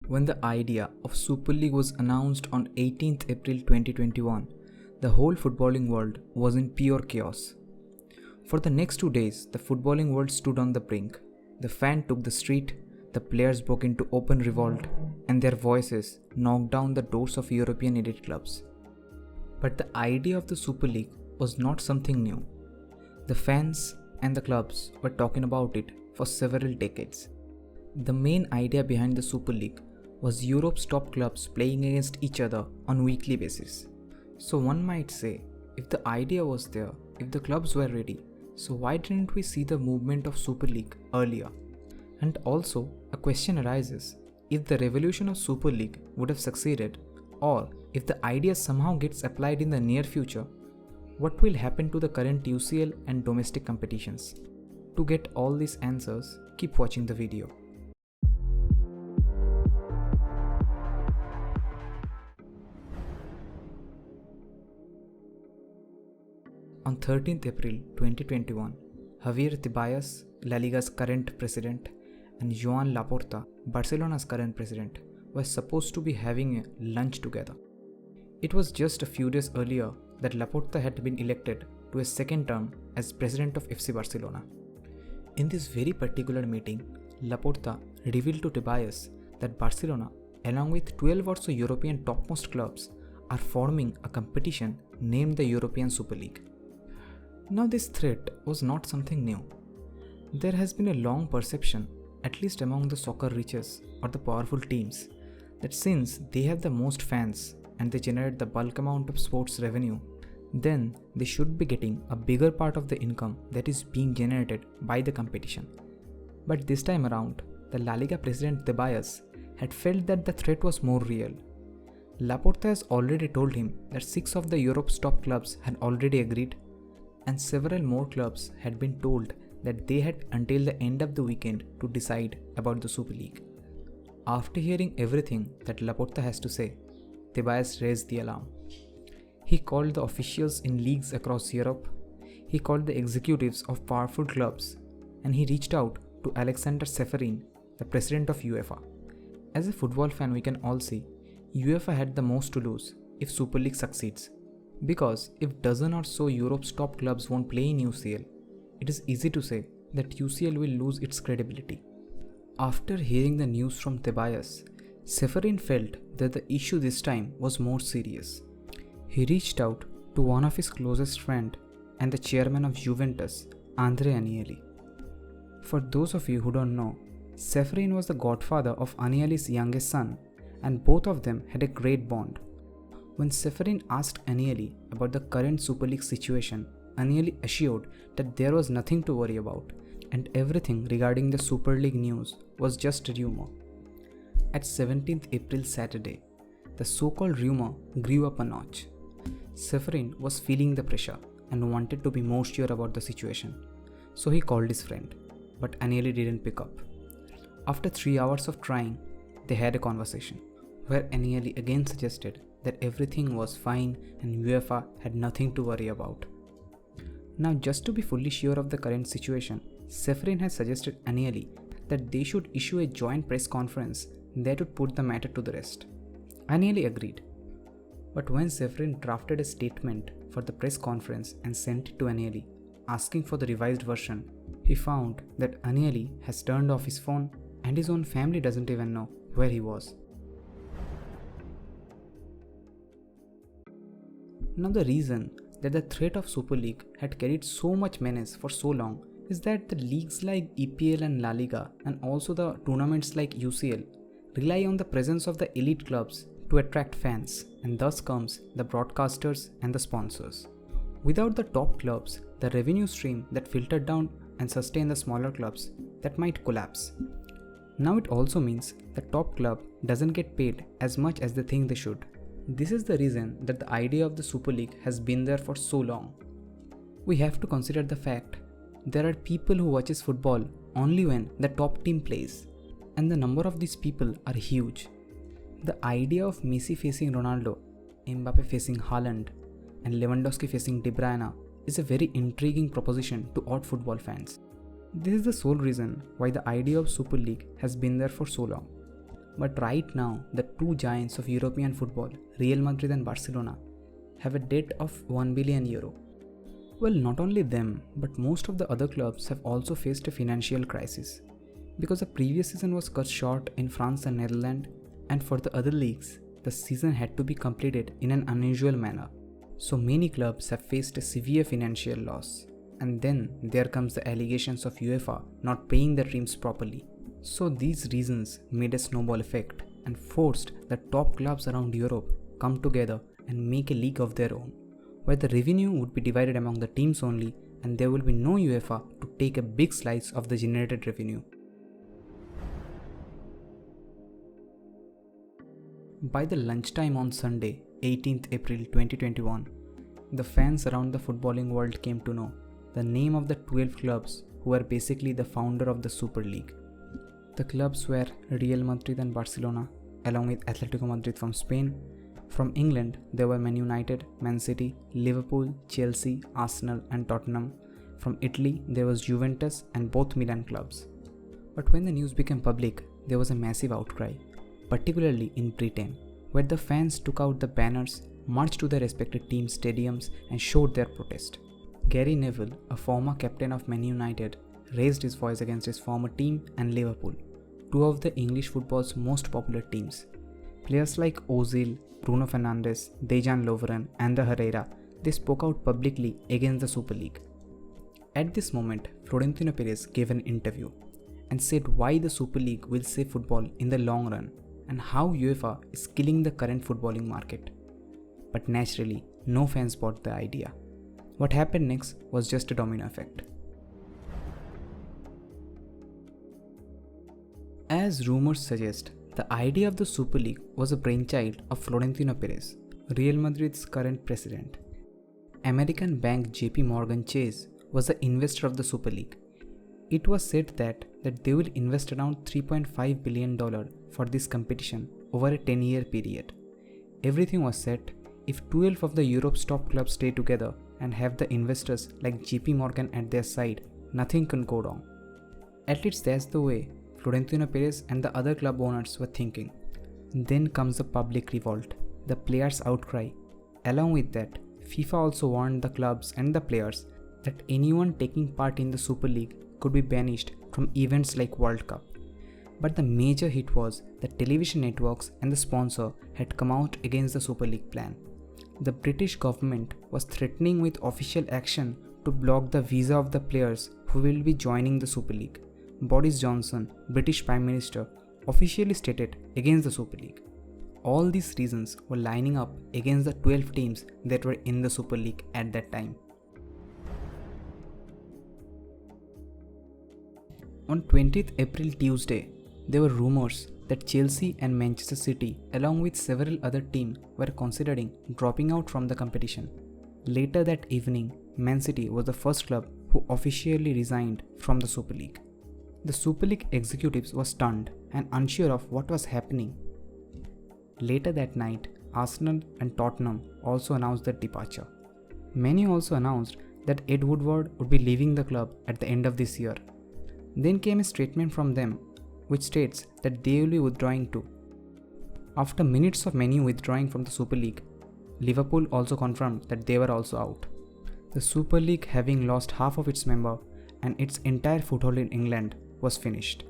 When the idea of Super League was announced on 18th April 2021, the whole footballing world was in pure chaos. For the next 2 days, the footballing world stood on the brink. The fans took the street, the players broke into open revolt, and their voices knocked down the doors of European elite clubs. But the idea of the Super League was not something new. The fans and the clubs were talking about it for several decades. The main idea behind the Super League was Europe's top clubs playing against each other on weekly basis. So one might say, if the idea was there, if the clubs were ready, so why didn't we see the movement of Super League earlier? And also, a question arises, if the revolution of Super League would have succeeded, or if the idea somehow gets applied in the near future, what will happen to the current UCL and domestic competitions? To get all these answers, keep watching the video. On 13th April 2021, Javier Tebas, La Liga's current president, and Joan Laporta, Barcelona's current president, were supposed to be having a lunch together. It was just a few days earlier that Laporta had been elected to a second term as president of FC Barcelona. In this very particular meeting, Laporta revealed to Tebas that Barcelona, along with 12 or so European topmost clubs, are forming a competition named the European Super League. Now this threat was not something new. There has been a long perception, at least among the soccer riches or the powerful teams, that since they have the most fans and they generate the bulk amount of sports revenue, then they should be getting a bigger part of the income that is being generated by the competition. But this time around, the La Liga president Tebas had felt that the threat was more real. Laporta has already told him that 6 of the Europe's top clubs had already agreed, and several more clubs had been told that they had until the end of the weekend to decide about the Super League. After hearing everything that Laporta has to say, Tebas raised the alarm. He called the officials in leagues across Europe, he called the executives of powerful clubs, and he reached out to Alexander Ceferin, the president of UEFA. As a football fan, we can all see, UEFA had the most to lose if Super League succeeds. Because if dozen or so Europe's top clubs won't play in UCL, it is easy to say that UCL will lose its credibility. After hearing the news from Tebas, Ceferin felt that the issue this time was more serious. He reached out to one of his closest friends and the chairman of Juventus, Andrea Agnelli. For those of you who don't know, Ceferin was the godfather of Agnelli's youngest son, and both of them had a great bond. When Ceferin asked Agnelli about the current Super League situation, Agnelli assured that there was nothing to worry about, and everything regarding the Super League news was just a rumor. At 17th April Saturday, the so-called rumor grew up a notch. Ceferin was feeling the pressure and wanted to be more sure about the situation, so he called his friend, but Agnelli didn't pick up. After 3 hours of trying, they had a conversation, where Agnelli again suggested that everything was fine and UEFA had nothing to worry about. Now, just to be fully sure of the current situation, Ceferin has suggested Agnelli that they should issue a joint press conference that would put the matter to the rest. Agnelli agreed. But when Ceferin drafted a statement for the press conference and sent it to Agnelli, asking for the revised version, he found that Agnelli has turned off his phone and his own family doesn't even know where he was. Now the reason that the threat of Super League had carried so much menace for so long is that the leagues like EPL and La Liga and also the tournaments like UCL rely on the presence of the elite clubs to attract fans, and thus comes the broadcasters and the sponsors. Without the top clubs, the revenue stream that filtered down and sustained the smaller clubs that might collapse. Now it also means the top club doesn't get paid as much as they think they should. This is the reason that the idea of the Super League has been there for so long. We have to consider the fact there are people who watches football only when the top team plays, and the number of these people are huge. The idea of Messi facing Ronaldo, Mbappe facing Haaland, and Lewandowski facing De Bruyne is a very intriguing proposition to odd football fans. This is the sole reason why the idea of Super League has been there for so long. But right now, the two giants of European football, Real Madrid and Barcelona, have a debt of €1 billion. Well, not only them, but most of the other clubs have also faced a financial crisis. Because the previous season was cut short in France and Netherlands, and for the other leagues, the season had to be completed in an unusual manner. So many clubs have faced a severe financial loss. And then there comes the allegations of UEFA not paying the teams properly. So these reasons made a snowball effect and forced the top clubs around Europe come together and make a league of their own, where the revenue would be divided among the teams only and there will be no UEFA to take a big slice of the generated revenue. By the lunchtime on Sunday, 18th April 2021, the fans around the footballing world came to know the name of the 12 clubs who were basically the founder of the Super League. The clubs were Real Madrid and Barcelona, along with Atletico Madrid from Spain. From England, there were Man United, Man City, Liverpool, Chelsea, Arsenal and Tottenham. From Italy, there was Juventus and both Milan clubs. But when the news became public, there was a massive outcry, particularly in Britain, where the fans took out the banners, marched to their respective team stadiums and showed their protest. Gary Neville, a former captain of Man United, raised his voice against his former team and Liverpool, two of the English football's most popular teams. Players like Ozil, Bruno Fernandes, Dejan Lovren and the Herrera, they spoke out publicly against the Super League. At this moment, Florentino Perez gave an interview and said why the Super League will save football in the long run and how UEFA is killing the current footballing market. But naturally, no fans bought the idea. What happened next was just a domino effect. As rumors suggest, the idea of the Super League was a brainchild of Florentino Perez, Real Madrid's current president. American bank JP Morgan Chase was the investor of the Super League. It was said that they will invest around $3.5 billion for this competition over a 10-year period. Everything was set. If 12 of the Europe's top clubs stay together and have the investors like JP Morgan at their side, nothing can go wrong. At least that's the way Florentino Perez and the other club owners were thinking. Then comes the public revolt, the players' outcry. Along with that, FIFA also warned the clubs and the players that anyone taking part in the Super League could be banished from events like World Cup. But the major hit was that television networks and the sponsor had come out against the Super League plan. The British government was threatening with official action to block the visa of the players who will be joining the Super League. Boris Johnson, British Prime Minister, officially stated against the Super League. All these reasons were lining up against the 12 teams that were in the Super League at that time. On 20th April Tuesday, there were rumors that Chelsea and Manchester City, along with several other teams, were considering dropping out from the competition. Later that evening, Man City was the first club who officially resigned from the Super League. The Super League executives were stunned and unsure of what was happening. Later that night, Arsenal and Tottenham also announced their departure. Many also announced that Ed Woodward would be leaving the club at the end of this year. Then came a statement from them which states that they will be withdrawing too. After minutes of Man U withdrawing from the Super League, Liverpool also confirmed that they were also out. The Super League, having lost half of its members and its entire foothold in England, was finished.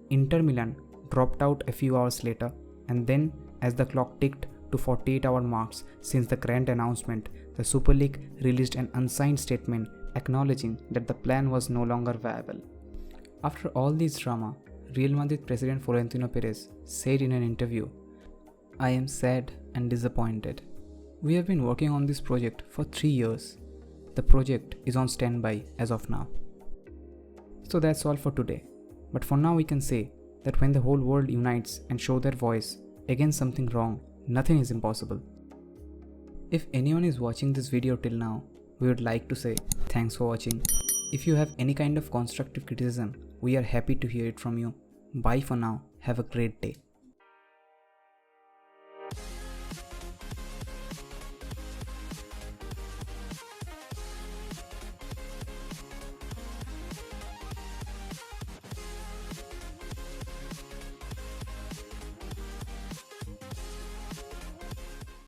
Inter Milan dropped out a few hours later, and then as the clock ticked to 48-hour marks since the grand announcement, the Super League released an unsigned statement acknowledging that the plan was no longer viable. After all this drama, Real Madrid president Florentino Perez said in an interview, "I am sad and disappointed. We have been working on this project for 3 years. The project is on standby as of now." So that's all for today. But for now we can say that when the whole world unites and show their voice against something wrong, nothing is impossible. If anyone is watching this video till now, we would like to say thanks for watching. If you have any kind of constructive criticism, we are happy to hear it from you. Bye for now. Have a great day.